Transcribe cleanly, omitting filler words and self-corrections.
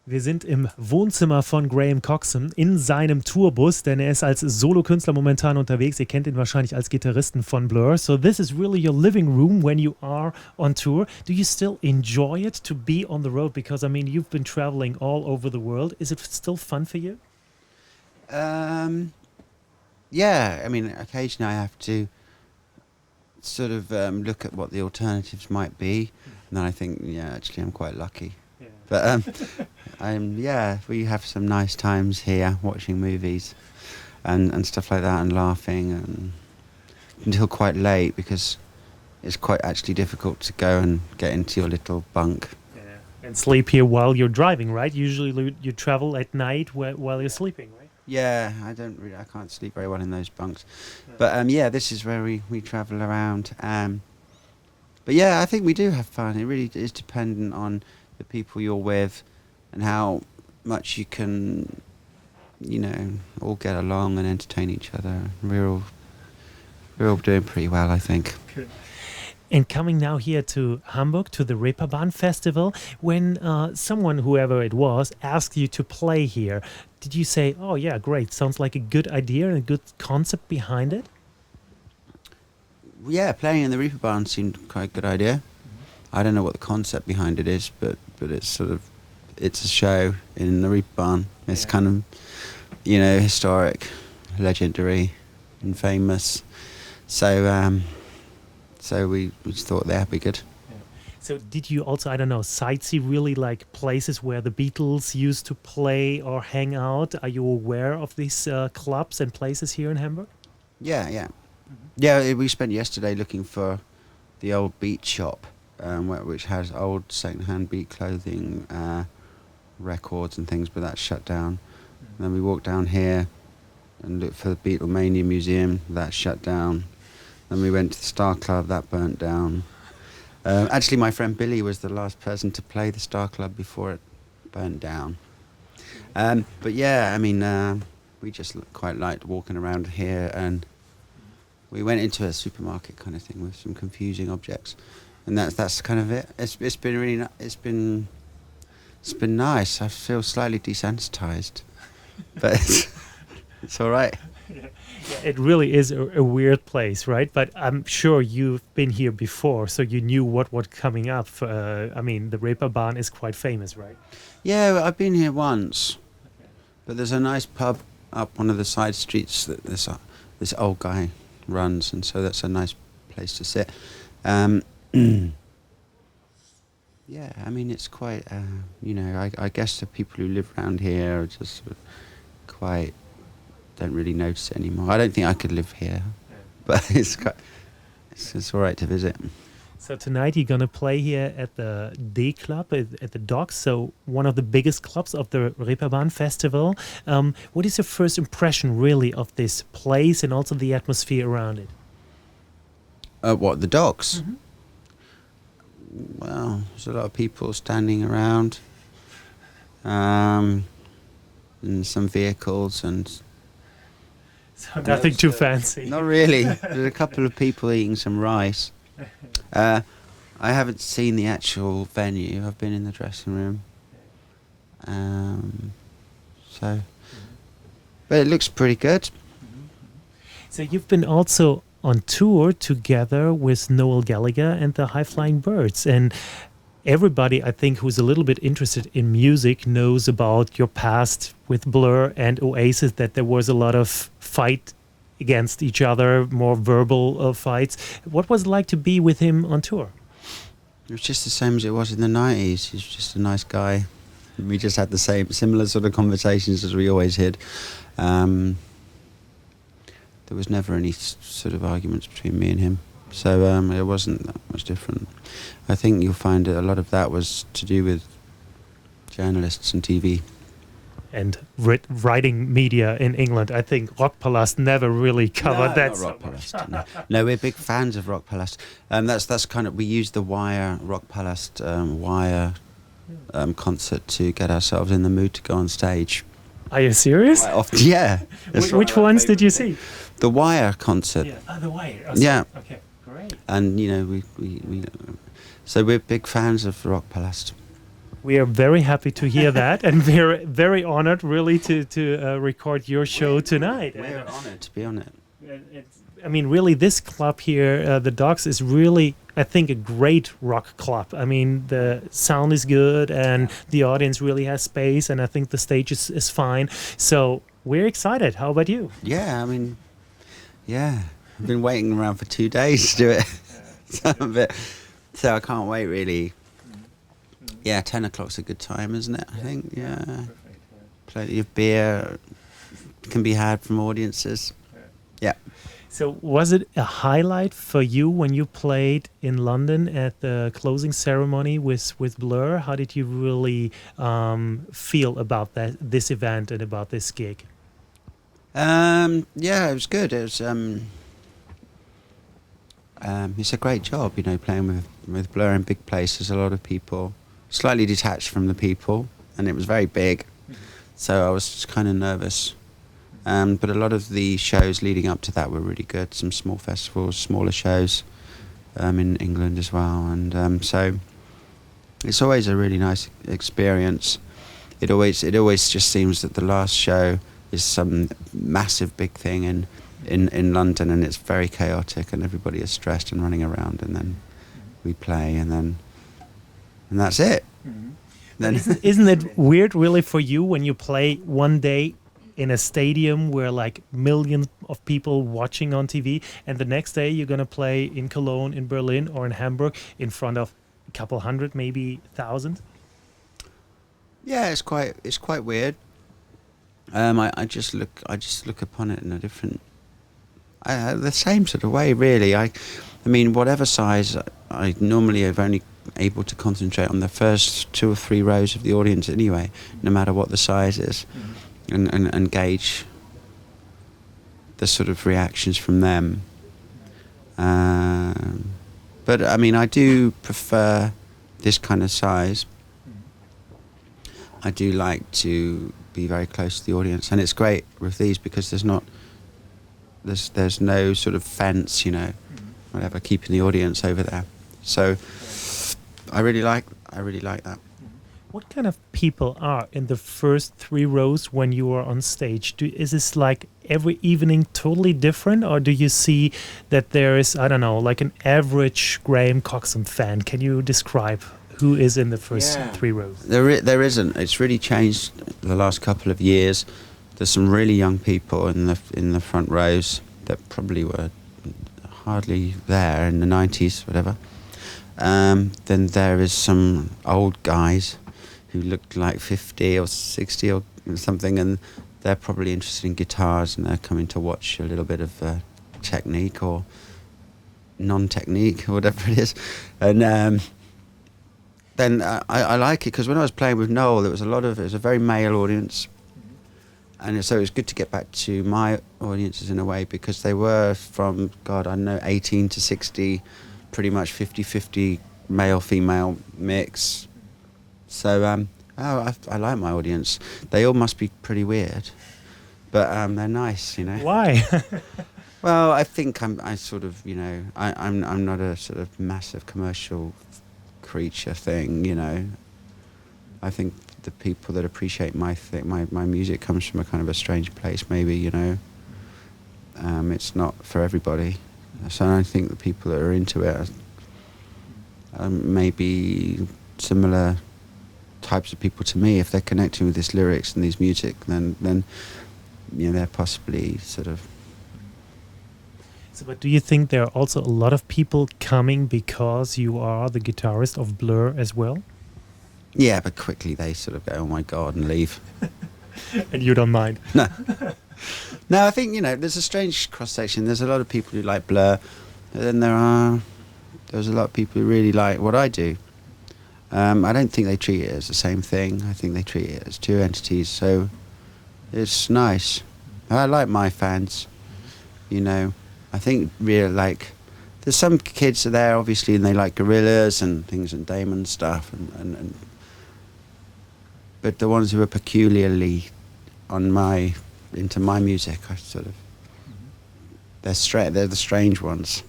Wir sind im Wohnzimmer von Graham Coxon in seinem Tourbus, denn er ist als Solokünstler momentan unterwegs. Ihr kennt ihn wahrscheinlich als Gitarristen von Blur. So this is really your living room when you are on tour. Do you still enjoy it to be on the road? Because, I mean, you've been traveling all over the world. Is it still fun for you? Yeah, I mean, occasionally I have to sort of look at what the alternatives might be, and then I think, yeah, actually I'm quite lucky. Yeah. But we have some nice times here watching movies and stuff like that, and laughing and until quite late, because it's quite actually difficult to go and get into your little bunk. Yeah. And sleep here while you're driving, right? Usually you travel at night while you're sleeping, right? Yeah, I can't sleep very well in those bunks. Yeah. But this is where we travel around. But yeah, I think we do have fun. It really is dependent on the people you're with and how much you can, all get along and entertain each other. We're all doing pretty well, I think. Good. And coming now here to Hamburg, to the Reeperbahn Festival, when someone, whoever it was, asked you to play here, did you say, oh yeah, great, sounds like a good idea and a good concept behind it? Yeah, playing in the Reeperbahn seemed quite a good idea. I don't know what the concept behind it is, but it's it's a show in the Reeperbahn. It's kind of, historic, legendary and famous. So we just thought that'd be good. Yeah. So did you also, I don't know, sightsee really like places where the Beatles used to play or hang out? Are you aware of these clubs and places here in Hamburg? Yeah. Mm-hmm. Yeah, we spent yesterday looking for the old beat shop, which has old second-hand beat clothing, records and things, but that's shut down. Mm-hmm. Then we walked down here and looked for the Beatlemania Museum, that's shut down. Then we went to the Star Club, that burnt down. Actually, my friend Billy was the last person to play the Star Club before it burnt down. But yeah, I mean, we just quite liked walking around here, and we went into a supermarket kind of thing with some confusing objects, and that's kind of it. It's been really it's been nice. I feel slightly desensitized, but it's all right. Yeah, it really is a weird place, right? But I'm sure you've been here before, so you knew what was coming up. I mean, the Reeperbahn is quite famous, right? Yeah, I've been here once, but there's a nice pub up one of the side streets that this old guy runs, and so that's a nice place to sit. Yeah, I mean, it's quite, I guess the people who live around here are just sort of quite, don't really notice it anymore. I don't think I could live here, but it's all right to visit. So tonight you're going to play here at the D Club at the Docks, so one of the biggest clubs of the Reeperbahn Festival. What is your first impression really of this place and also the atmosphere around it? What, the Docks? Mm-hmm. Well, there's a lot of people standing around, and some vehicles and... So nothing too fancy. Not really. There's a couple of people eating some rice. I haven't seen the actual venue. I've been in the dressing room. But it looks pretty good. So you've been also on tour together with Noel Gallagher and the High Flying Birds, and everybody, I think, who's a little bit interested in music knows about your past with Blur and Oasis, that there was a lot of fight against each other, more verbal fights. What was it like to be with him on tour? It was just the same as it was in the 90s. He's just a nice guy. We just had the similar sort of conversations as we always had. There was never any sort of arguments between me and him. So it wasn't that much different. I think you'll find that a lot of that was to do with journalists and TV. And writing media in England. I think Rockpalast never really covered that so much. No, we're big fans of Rockpalast. That's kind of, we used the Wire, Rockpalast Wire concert to get ourselves in the mood to go on stage. Are you serious? Often, yeah. Which ones did you see? The Wire concert. Yeah, The Wire. Oh, yeah. Okay, great. And, we so we're big fans of Rockpalast. We are very happy to hear that, and we're very honored, really, to record your show tonight. We're honored to be on it. I mean, really, this club here, the Docks, is really, I think, a great rock club. I mean, the sound is good, and the audience really has space, and I think the stage is fine. So we're excited. How about you? Yeah, I mean, yeah, I've been waiting around for 2 days to do it. So I can't wait, really. Yeah, 10 o'clock's a good time, isn't it? I think, yeah. Plenty of beer can be had from audiences. Yeah. So was it a highlight for you when you played in London at the closing ceremony with Blur? How did you really feel about this event and about this gig? Yeah, it was good. It was it's a great job, you know, playing with Blur in big places. A lot of people, slightly detached from the people, and it was very big, so I was kind of nervous. But a lot of the shows leading up to that were really good. Some small festivals, smaller shows in England as well, and so it's always a really nice experience. It always just seems that the last show is some massive big thing in London, and it's very chaotic, and everybody is stressed and running around, and then we play, and that's it. Mm-hmm. Then isn't it weird, really, for you when you play one day in a stadium where like millions of people watching on TV, and the next day you're gonna play in Cologne, in Berlin, or in Hamburg in front of a couple hundred, maybe 1,000? Yeah, it's quite weird. I just look upon it in a different, the same sort of way, really. I mean, whatever size, I normally am only able to concentrate on the first 2 or 3 rows of the audience anyway, no matter what the size is, and gauge the sort of reactions from them. But I mean, I do prefer this kind of size. I do like to be very close to the audience, and it's great with these because there's no sort of fence, you know, whatever, keeping the audience over there. So I really like that. What kind of people are in the first 3 rows when you are on stage? Is this like every evening totally different, or do you see that there is, I don't know, like an average Graham Coxon fan? Can you describe who is in the first 3 rows? There isn't. It's really changed the last couple of years. There's some really young people in the front rows that probably were hardly there in the 90s, whatever. Then there is some old guys who looked like 50 or 60 or something, and they're probably interested in guitars, and they're coming to watch a little bit of technique or non-technique or whatever it is. And then I like it because when I was playing with Noel, it was a very male audience, and so it was good to get back to my audiences in a way, because they were from, God, I don't know, 18 to 60, pretty much 50-50 male-female mix. So I like my audience. They all must be pretty weird, but they're nice, you know. Why? Well, I think I sort of, you know, I'm not a sort of massive commercial creature thing, you know. I think the people that appreciate my music comes from a kind of a strange place, maybe, you know. It's not for everybody. So I think the people that are into it are maybe similar types of people to me. If they're connecting with these lyrics and these music, then you know, they're possibly sort of. So, but do you think there are also a lot of people coming because you are the guitarist of Blur as well? Yeah, but quickly they sort of go, "Oh my God," and leave. And you don't mind? No. No, I think, you know, there's a strange cross-section. There's a lot of people who like Blur, and then there's a lot of people who really like what I do. I don't think they treat it as the same thing. I think they treat it as 2 entities, so it's nice. I like my fans, you know. I think really, like, there's some kids there, obviously, and they like Gorillaz and things and Damon stuff, and but the ones who are peculiarly into my music, I sort of, they're the strange ones.